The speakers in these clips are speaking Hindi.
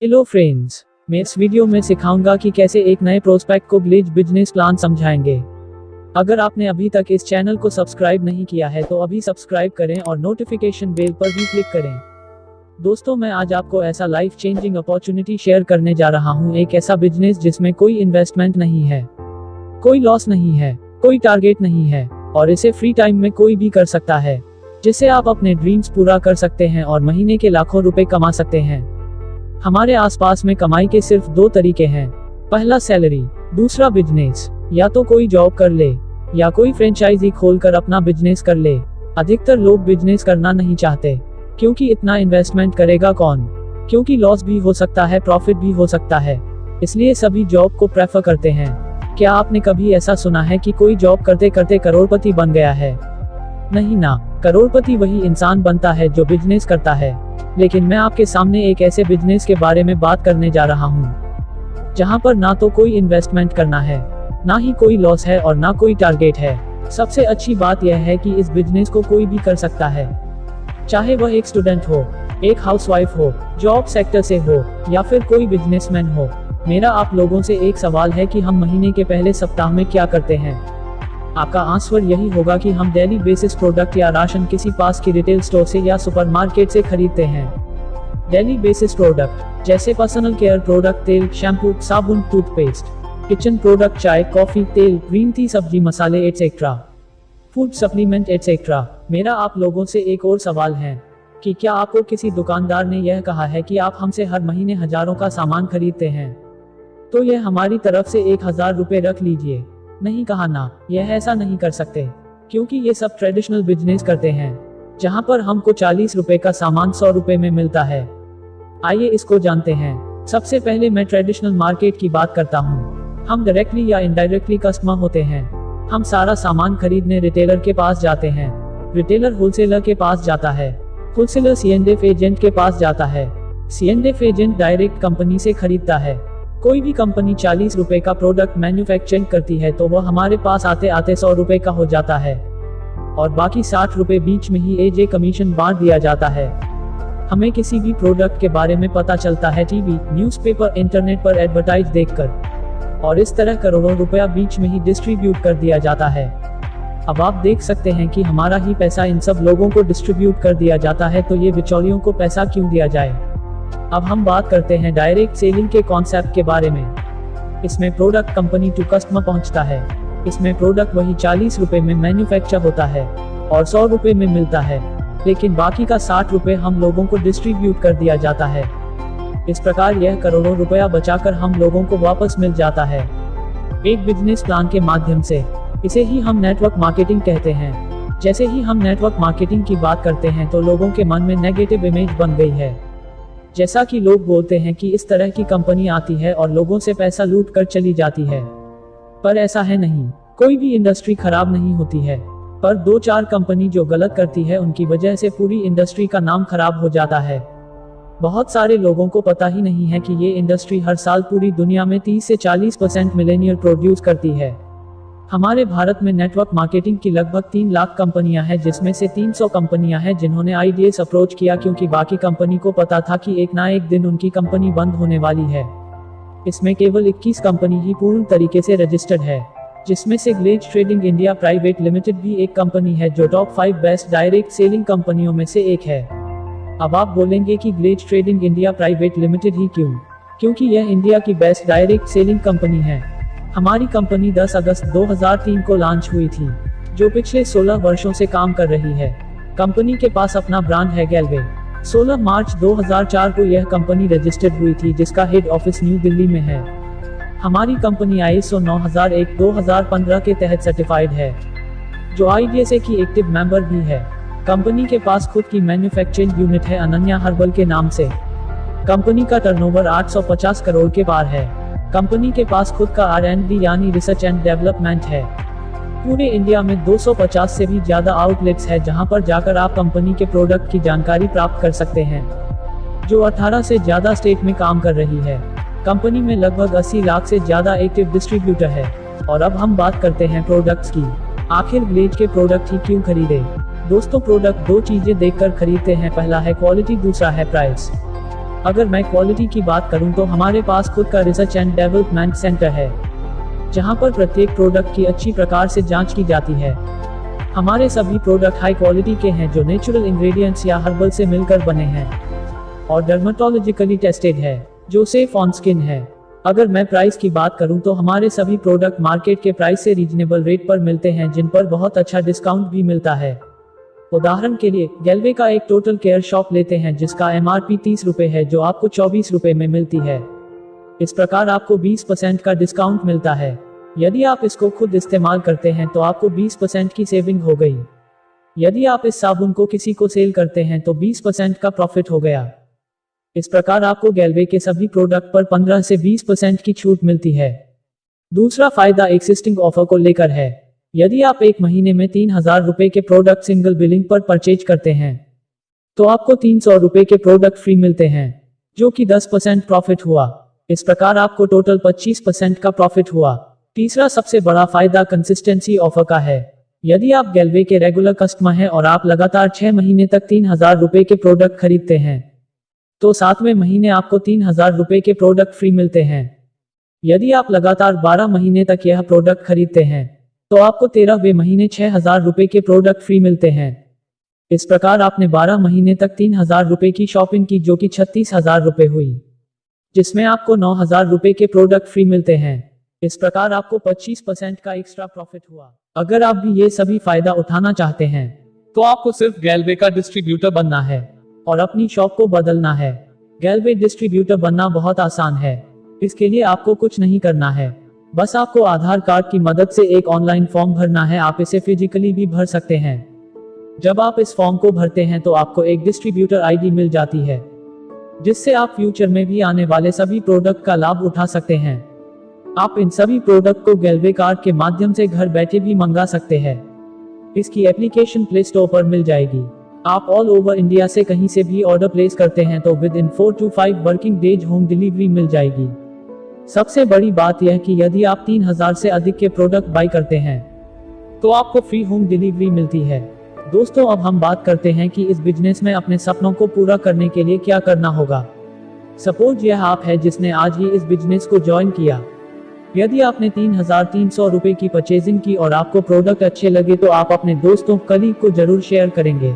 हेलो फ्रेंड्स, मैं इस वीडियो में सिखाऊंगा कि कैसे एक नए प्रोस्पेक्ट को ग्लिच बिजनेस प्लान समझाएंगे। अगर आपने अभी तक इस चैनल को सब्सक्राइब नहीं किया है तो अभी सब्सक्राइब करें और नोटिफिकेशन बेल पर भी क्लिक करें। दोस्तों, मैं आज आपको ऐसा लाइफ चेंजिंग अपॉर्चुनिटी शेयर करने जा रहा हूं, एक ऐसा बिजनेस जिसमें कोई इन्वेस्टमेंट नहीं है, कोई लॉस नहीं है, कोई टारगेट नहीं है और इसे फ्री टाइम में कोई भी कर सकता है, जिससे आप अपने ड्रीम्स पूरा कर सकते हैं और महीने के लाखों रुपए कमा सकते हैं। हमारे आसपास में कमाई के सिर्फ दो तरीके हैं, पहला सैलरी, दूसरा बिजनेस। या तो कोई जॉब कर ले या कोई फ्रेंचाइजी खोलकर अपना बिजनेस कर ले। अधिकतर लोग बिजनेस करना नहीं चाहते, क्योंकि इतना इन्वेस्टमेंट करेगा कौन, क्योंकि लॉस भी हो सकता है, प्रॉफिट भी हो सकता है, इसलिए सभी जॉब को प्रेफर करते हैं। क्या आपने कभी ऐसा सुना है कि कोई जॉब करते करते करोड़पति बन गया है? नहीं ना, करोड़पति वही इंसान बनता है जो बिजनेस करता है। लेकिन मैं आपके सामने एक ऐसे बिजनेस के बारे में बात करने जा रहा हूँ जहाँ पर ना तो कोई इन्वेस्टमेंट करना है, ना ही कोई लॉस है और ना कोई टारगेट है। सबसे अच्छी बात यह है कि इस बिजनेस को कोई भी कर सकता है, चाहे वह एक स्टूडेंट हो, एक हाउसवाइफ हो, जॉब सेक्टर से हो या फिर कोई बिजनेसमैन हो। मेरा आप लोगों से एक सवाल है कि हम महीने के पहले सप्ताह में क्या करते हैं? आपका आंसर यही होगा कि हम डेली बेसिस प्रोडक्ट या राशन किसी पास की रिटेल स्टोर से या सुपरमार्केट से खरीदते हैं। डेली बेसिस प्रोडक्ट जैसे पर्सनल केयर प्रोडक्ट, तेल, शैम्पू, साबुन, टूथपेस्ट, किचन प्रोडक्ट, चाय, कॉफी, तेल, ग्रीन टी, सब्जी मसाले एटसेट्रा, फूड सप्लीमेंट एटसेट्रा। मेरा आप लोगों से एक और सवाल है कि क्या आपको किसी दुकानदार ने यह कहा है कि आप हमसे हर महीने हजारों का सामान खरीदते हैं तो यह हमारी तरफ से 1000 रुपए रख लीजिए? नहीं कहा ना, यह ऐसा नहीं कर सकते, क्योंकि ये सब ट्रेडिशनल बिजनेस करते हैं जहां पर हमको 40 रुपए का सामान 100 रुपए में मिलता है। आइए इसको जानते हैं। सबसे पहले मैं ट्रेडिशनल मार्केट की बात करता हूं। हम डायरेक्टली या इनडायरेक्टली कस्टमर होते हैं। हम सारा सामान खरीदने रिटेलर के पास जाते हैं, रिटेलर होलसेलर के पास जाता है, होलसेलर C&F एजेंट के पास जाता है, C&F एजेंट डायरेक्ट कंपनी से खरीदता है। कोई भी कंपनी 40 रुपए का प्रोडक्ट मैन्युफैक्चरिंग करती है तो वह हमारे पास आते आते 100 रुपए का हो जाता है और बाकी 60 रुपए बीच में ही एजे कमीशन बांट दिया जाता है। हमें किसी भी प्रोडक्ट के बारे में पता चलता है टीवी, न्यूज़पेपर, इंटरनेट पर एडवर्टाइज देखकर, और इस तरह करोड़ों रुपया बीच में ही डिस्ट्रीब्यूट कर दिया जाता है। अब आप देख सकते हैं कि हमारा ही पैसा इन सब लोगों को डिस्ट्रीब्यूट कर दिया जाता है, तो ये बिचौलियों को पैसा क्यों दिया जाए? अब हम बात करते हैं डायरेक्ट सेलिंग के कॉन्सेप्ट के बारे में। इसमें प्रोडक्ट कंपनी टू कस्टमर पहुंचता है। इसमें प्रोडक्ट वही 40 रुपए में मैन्युफैक्चर होता है और 100 रुपए में मिलता है, लेकिन बाकी का 60 रुपए हम लोगों को डिस्ट्रीब्यूट कर दिया जाता है। इस प्रकार यह करोड़ों रुपया बचाकर हम लोगों को वापस मिल जाता है एक बिजनेस प्लान के माध्यम से। इसे ही हम नेटवर्क मार्केटिंग कहते हैं। जैसे ही हम नेटवर्क मार्केटिंग की बात करते हैं तो लोगों के मन में नेगेटिव इमेज बन गई है, जैसा कि लोग बोलते हैं कि इस तरह की कंपनी आती है और लोगों से पैसा लूट कर चली जाती है। पर ऐसा है नहीं। कोई भी इंडस्ट्री खराब नहीं होती है, पर 2-4 कंपनी जो गलत करती है उनकी वजह से पूरी इंडस्ट्री का नाम खराब हो जाता है। बहुत सारे लोगों को पता ही नहीं है कि ये इंडस्ट्री हर साल पूरी दुनिया में 30 से 40% मिलेनियल प्रोड्यूस करती है। हमारे भारत में नेटवर्क मार्केटिंग की लगभग 3 लाख कंपनियां हैं, जिसमें से 300 कंपनियां हैं जिन्होंने आईडीएस अप्रोच किया, क्योंकि बाकी कंपनी को पता था कि एक ना एक दिन उनकी कंपनी बंद होने वाली है। इसमें केवल 21 कंपनी ही पूर्ण तरीके से रजिस्टर्ड है, जिसमें से glitch trading India private limited भी एक कंपनी है जो टॉप 5 बेस्ट डायरेक्ट सेलिंग कंपनियों में से एक है। अब आप बोलेंगे कि glitch trading India private limited ही क्यों? क्योंकि यह इंडिया की बेस्ट डायरेक्ट सेलिंग कंपनी है। हमारी कंपनी 10 अगस्त 2003 को लॉन्च हुई थी, जो पिछले 16 वर्षों से काम कर रही है। कंपनी के पास अपना ब्रांड है गैलवे। 16 मार्च 2004 को यह कंपनी रजिस्टर्ड हुई थी, जिसका हेड ऑफिस न्यू दिल्ली में है। हमारी कंपनी ISO 9001-2015 के तहत सर्टिफाइड है, जो IDSA की एक्टिव मेंबर भी है। कंपनी के पास खुद की मैन्युफैक्चरिंग यूनिट है अनन्या हर्बल के नाम से। कंपनी का टर्नओवर 850 करोड़ के पार है। कंपनी के पास खुद का R&D यानी रिसर्च एंड डेवलपमेंट है। पूरे इंडिया में 250 से भी ज्यादा आउटलेट्स है जहां पर जाकर आप कंपनी के प्रोडक्ट की जानकारी प्राप्त कर सकते हैं, जो 18 से ज्यादा स्टेट में काम कर रही है। कंपनी में लगभग 80 लाख से ज्यादा एक्टिव डिस्ट्रीब्यूटर है। और अब हम बात करते हैं प्रोडक्ट्स की। आखिर ग्लिच के प्रोडक्ट ही क्यों खरीदे? दोस्तों, प्रोडक्ट दो चीजें देखकर खरीदते हैं, पहला है क्वालिटी, दूसरा है प्राइस। अगर मैं क्वालिटी की बात करूं तो हमारे पास खुद का रिसर्च एंड डेवलपमेंट सेंटर है, जहां पर प्रत्येक प्रोडक्ट की अच्छी प्रकार से जांच की जाती है। हमारे सभी प्रोडक्ट हाई क्वालिटी के हैं जो नेचुरल इंग्रेडिएंट्स या हर्बल से मिलकर बने हैं और डर्मेटोलॉजिकली टेस्टेड है, जो सेफ ऑन स्किन है। अगर मैं प्राइस की बात करूं तो हमारे सभी प्रोडक्ट मार्केट के प्राइस से रीजनेबल रेट पर मिलते हैं, जिन पर बहुत अच्छा डिस्काउंट भी मिलता है। उदाहरण के लिए गैल्वे का एक टोटल केयर शॉप लेते हैं जिसका MRP 30 रुपए है, जो आपको 24 रुपए में मिलती है। इस प्रकार आपको 20% का डिस्काउंट मिलता है। यदि आप इसको खुद इस्तेमाल करते हैं तो आपको 20% की सेविंग हो गई। यदि आप इस साबुन को किसी को सेल करते हैं तो 20% का प्रॉफिट हो गया। इस प्रकार आपको गैल्वे के सभी प्रोडक्ट पर 15 से 20% की छूट मिलती है। दूसरा फायदा एक्सिस्टिंग ऑफर को लेकर है। यदि आप एक महीने में 3000 रुपए के प्रोडक्ट सिंगल बिलिंग पर परचेज करते हैं तो आपको 300 रुपए के प्रोडक्ट फ्री मिलते हैं, जो कि 10% प्रॉफिट हुआ। इस प्रकार आपको टोटल 25% का प्रॉफिट हुआ। तीसरा सबसे बड़ा फायदा कंसिस्टेंसी ऑफर का है। यदि आप गैल्वे के रेगुलर कस्टमर हैं और आप लगातार 6 महीने तक 3000 रुपए के प्रोडक्ट खरीदते हैं तो 7वें महीने आपको 3000 रुपए के प्रोडक्ट फ्री मिलते हैं। यदि आप लगातार 12 महीने तक यह प्रोडक्ट खरीदते हैं तो आपको 13वें महीने 6000 रुपए के प्रोडक्ट फ्री मिलते हैं। इस प्रकार आपने 12 महीने तक 3000 रुपए की शॉपिंग की, जो कि 36,000 रुपए हुई, जिसमें आपको 9000 रुपए के प्रोडक्ट फ्री मिलते हैं। इस प्रकार आपको 25% का एक्स्ट्रा प्रॉफिट हुआ। अगर आप भी ये सभी फायदा उठाना चाहते हैं तो आपको सिर्फ गैल्वे का डिस्ट्रीब्यूटर बनना है और अपनी शॉप को बदलना है। गैल्वे डिस्ट्रीब्यूटर बनना बहुत आसान है। इसके लिए आपको कुछ नहीं करना है, बस आपको आधार कार्ड की मदद से एक ऑनलाइन फॉर्म भरना है। आप इसे फिजिकली भी भर सकते हैं। जब आप इस फॉर्म को भरते हैं तो आपको एक डिस्ट्रीब्यूटर आईडी मिल जाती है, जिससे आप फ्यूचर में भी आने वाले सभी प्रोडक्ट का लाभ उठा सकते हैं। आप इन सभी प्रोडक्ट को गैल्वे कार्ड के माध्यम से घर बैठे भी मंगा सकते हैं। इसकी एप्लीकेशन प्ले स्टोर पर मिल जाएगी। आप ऑल ओवर इंडिया से कहीं से भी ऑर्डर प्लेस करते हैं तो within 4 to 5 working days home delivery मिल जाएगी। सबसे बड़ी बात यह कि यदि आप 3000 से अधिक के प्रोडक्ट बाई करते हैं तो आपको फ्री होम डिलीवरी मिलती है। दोस्तों, अब हम बात करते हैं कि इस बिजनेस में अपने सपनों को पूरा करने के लिए क्या करना होगा। सपोज यह आप है जिसने आज ही इस बिजनेस को ज्वाइन किया। यदि आपने 3300 रुपए की परचेजिंग की और आपको प्रोडक्ट अच्छे लगे तो आप अपने दोस्तों कलीग को जरूर शेयर करेंगे,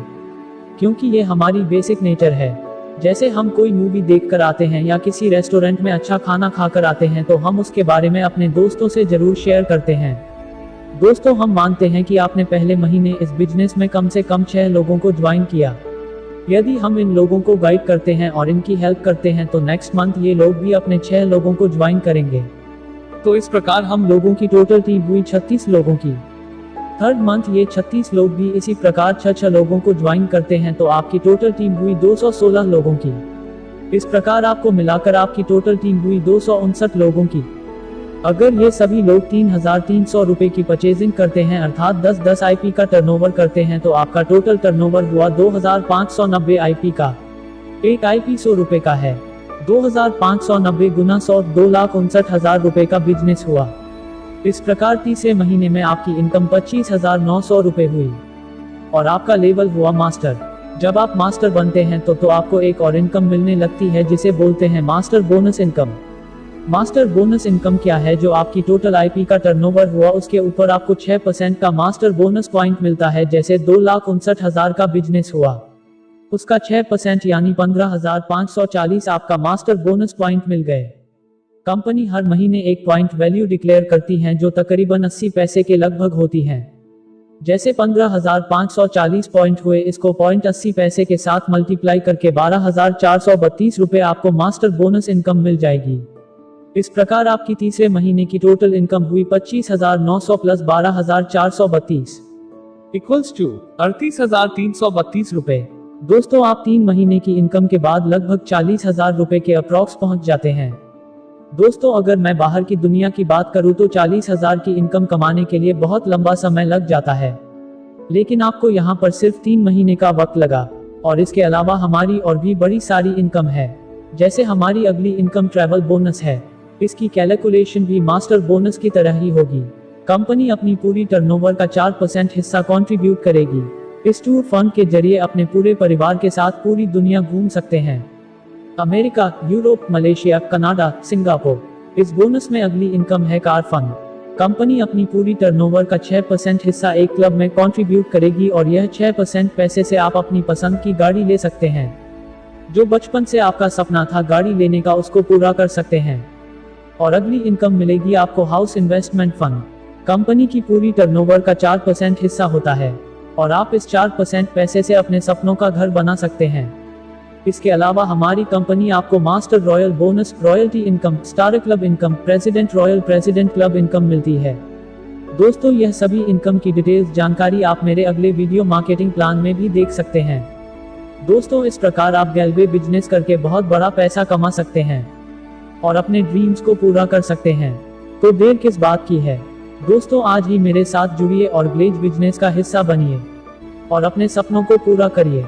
क्योंकि ये हमारी बेसिक नेचर है। जैसे हम कोई मूवी देखकर आते हैं या किसी रेस्टोरेंट में अच्छा खाना खाकर आते हैं तो हम उसके बारे में अपने दोस्तों से जरूर शेयर करते हैं। दोस्तों, हम मानते हैं कि आपने पहले महीने इस बिजनेस में कम से कम 6 लोगों को ज्वाइन किया। यदि हम इन लोगों को गाइड करते हैं और इनकी हेल्प करते हैं तो नेक्स्ट मंथ ये लोग भी अपने 6 लोगों को ज्वाइन करेंगे। तो इस प्रकार हम लोगों की टोटल टीम हुई 36 लोगों की। थर्ड मंथ ये 36 लोग भी इसी प्रकार 6 लोगों को ज्वाइन करते हैं तो आपकी टोटल टीम हुई 216 लोगों की। इस प्रकार आपको मिलाकर आपकी टोटल टीम हुई 259 लोगों की। अगर ये सभी लोग 3300 रुपए की परचेजिंग करते हैं अर्थात 10 IP का टर्नओवर करते हैं तो आपका टोटल टर्नओवर हुआ 2590 IP का। एक IP 100 रुपए का है। 2590 गुना 100 2,59,000 रुपए का बिजनेस हुआ। इस प्रकार तीसरे महीने में आपकी इनकम 25,900 रुपए हुई और आपका लेवल हुआ मास्टर। जब आप मास्टर बनते हैं तो आपको एक और इनकम मिलने लगती है जिसे बोलते हैं master bonus income. Master bonus income क्या है? जो आपकी टोटल IP का टर्नओवर हुआ उसके ऊपर आपको 6% का मास्टर बोनस पॉइंट मिलता है। जैसे 2,59,000 का बिजनेस हुआ, उसका 6% यानी 15,540 आपका मास्टर बोनस पॉइंट मिल गए। कंपनी हर महीने एक पॉइंट वैल्यू डिक्लेयर करती है जो तकरीबन 80 पैसे के लगभग होती है। जैसे 15,540 पॉइंट हुए, इसको पॉइंट 80 पैसे के साथ मल्टीप्लाई करके 12,432 रुपए आपको मास्टर बोनस इनकम मिल जाएगी। इस प्रकार आपकी तीसरे महीने की टोटल इनकम हुई 25,900 प्लस 12,432 इक्वल्स टू 38,332 रुपए। दोस्तों, आप 3 महीने की इनकम के बाद लगभग 40,000 रुपए के अप्रॉक्स पहुंच जाते हैं। दोस्तों, अगर मैं बाहर की दुनिया की बात करूं तो 40,000 की इनकम कमाने के लिए बहुत लंबा समय लग जाता है, लेकिन आपको यहां पर सिर्फ 3 महीने का वक्त लगा। और इसके अलावा हमारी और भी बड़ी सारी इनकम है। जैसे हमारी अगली इनकम ट्रैवल बोनस है। इसकी कैलकुलेशन भी मास्टर बोनस की तरह ही होगी। कंपनी अपनी पूरी टर्नओवर का 4% हिस्सा कंट्रीब्यूट करेगी। इस टूर फंड के जरिए अपने पूरे परिवार के साथ पूरी दुनिया घूम सकते हैं। America, Europe, Malaysia, Canada, Singapore. इस बोनस में अगली इनकम है कार फंड। कंपनी अपनी पूरी टर्नओवर का 6% हिस्सा एक क्लब में कंट्रीब्यूट करेगी और यह 6% पैसे से आप अपनी पसंद की गाड़ी ले सकते हैं। जो बचपन से आपका सपना था गाड़ी लेने का, उसको पूरा कर सकते हैं। और अगली इनकम मिलेगी आपको हाउस इन्वेस्टमेंट फंड। कंपनी की पूरी टर्नओवर का 4% हिस्सा होता है और आप इस 4% पैसे से अपने सपनों का घर बना सकते हैं। इसके अलावा हमारी कंपनी आपको master royal bonus, royalty income, star club income, president royal president club income मिलती है। दोस्तों, यह सभी इनकम की डिटेल्स जानकारी आप मेरे अगले वीडियो मार्केटिंग प्लान में भी देख सकते हैं। दोस्तों, इस प्रकार आप गैलवे बिजनेस करके बहुत बड़ा पैसा कमा सकते हैं और अपने ड्रीम्स को पूरा कर सकते हैं। तो देर किस बात की है दोस्तों, आज ही मेरे साथ जुड़िए और ग्लेज बिजनेस का हिस्सा बनिए और अपने सपनों को पूरा करिए।